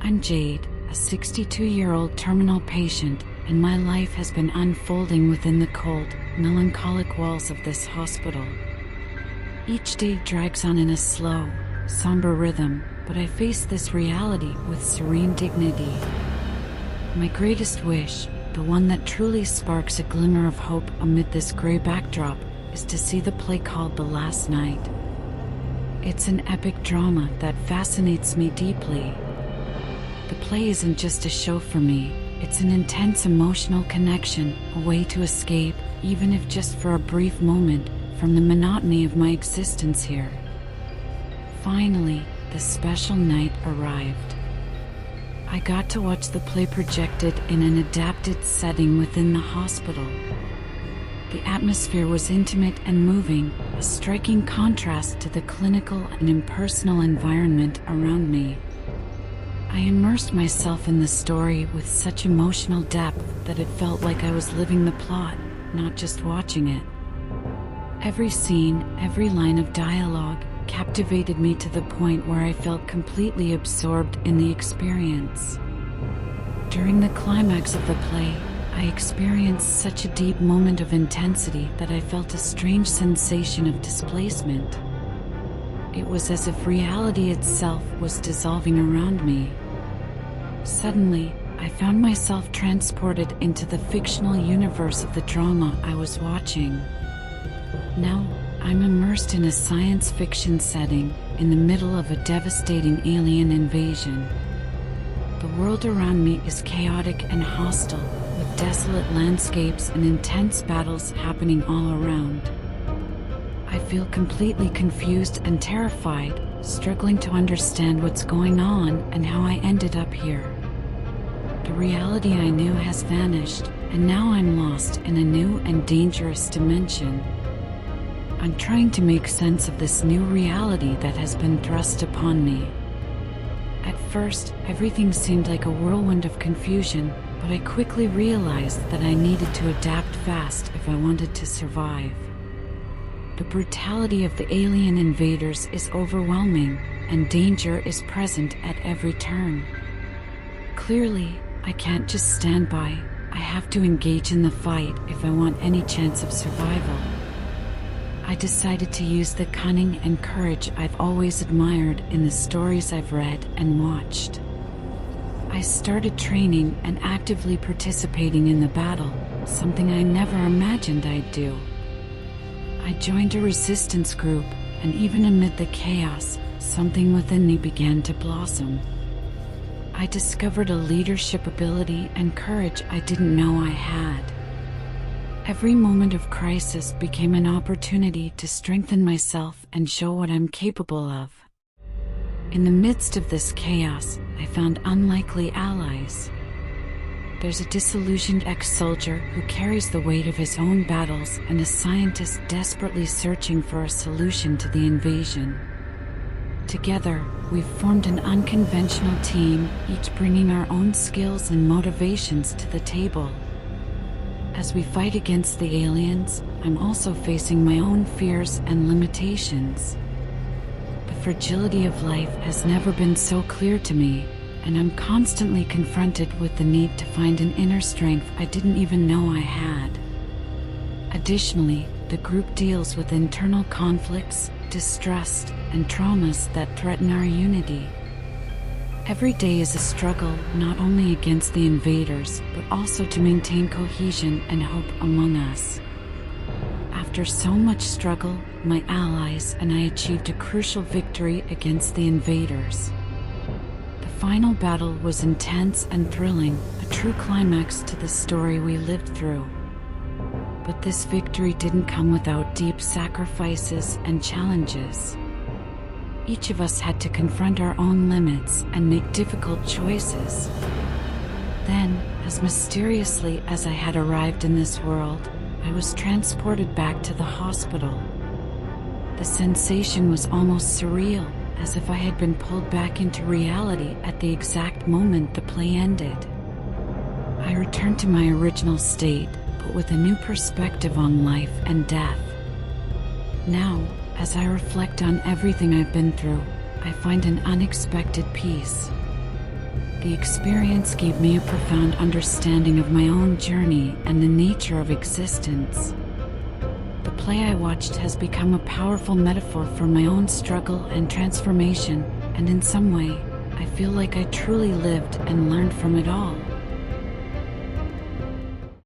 I'm Jade, a 62-year-old terminal patient, and my life has been unfolding within the cold, melancholic walls of this hospital. Each day drags on in a slow, somber rhythm, but I face this reality with serene dignity. My greatest wish, the one that truly sparks a glimmer of hope amid this gray backdrop, is to see the play called The Last Night. It's an epic drama that fascinates me deeply. The play isn't just a show for me, it's an intense emotional connection, a way to escape, even if just for a brief moment, from the monotony of my existence here. Finally, the special night arrived. I got to watch the play projected in an adapted setting within the hospital. The atmosphere was intimate and moving, a striking contrast to the clinical and impersonal environment around me. I immersed myself in the story with such emotional depth that it felt like I was living the plot, not just watching it. Every scene, every line of dialogue, captivated me to the point where I felt completely absorbed in the experience. During the climax of the play, I experienced such a deep moment of intensity that I felt a strange sensation of displacement. It was as if reality itself was dissolving around me. Suddenly, I found myself transported into the fictional universe of the drama I was watching. Now, I'm immersed in a science fiction setting in the middle of a devastating alien invasion. The world around me is chaotic and hostile, with desolate landscapes and intense battles happening all around. I feel completely confused and terrified, struggling to understand what's going on and how I ended up here. The reality I knew has vanished, and now I'm lost in a new and dangerous dimension. I'm trying to make sense of this new reality that has been thrust upon me. At first, everything seemed like a whirlwind of confusion, but I quickly realized that I needed to adapt fast if I wanted to survive. The brutality of the alien invaders is overwhelming, and danger is present at every turn. Clearly, I can't just stand by. I have to engage in the fight if I want any chance of survival. I decided to use the cunning and courage I've always admired in the stories I've read and watched. I started training and actively participating in the battle, something I never imagined I'd do. I joined a resistance group, and even amid the chaos, something within me began to blossom. I discovered a leadership ability and courage I didn't know I had. Every moment of crisis became an opportunity to strengthen myself and show what I'm capable of. In the midst of this chaos, I found unlikely allies. There's a disillusioned ex-soldier who carries the weight of his own battles and a scientist desperately searching for a solution to the invasion. Together, we've formed an unconventional team, each bringing our own skills and motivations to the table. As we fight against the aliens, I'm also facing my own fears and limitations. The fragility of life has never been so clear to me, and I'm constantly confronted with the need to find an inner strength I didn't even know I had. Additionally, the group deals with internal conflicts, distrust, and traumas that threaten our unity. Every day is a struggle not only against the invaders, but also to maintain cohesion and hope among us. After so much struggle, my allies and I achieved a crucial victory against the invaders. The final battle was intense and thrilling, a true climax to the story we lived through. But this victory didn't come without deep sacrifices and challenges. Each of us had to confront our own limits and make difficult choices. Then, as mysteriously as I had arrived in this world, I was transported back to the hospital. The sensation was almost surreal, as if I had been pulled back into reality at the exact moment the play ended. I returned to my original state, but with a new perspective on life and death. Now, as I reflect on everything I've been through, I find an unexpected peace. The experience gave me a profound understanding of my own journey and the nature of existence. The play I watched has become a powerful metaphor for my own struggle and transformation, and in some way, I feel like I truly lived and learned from it all.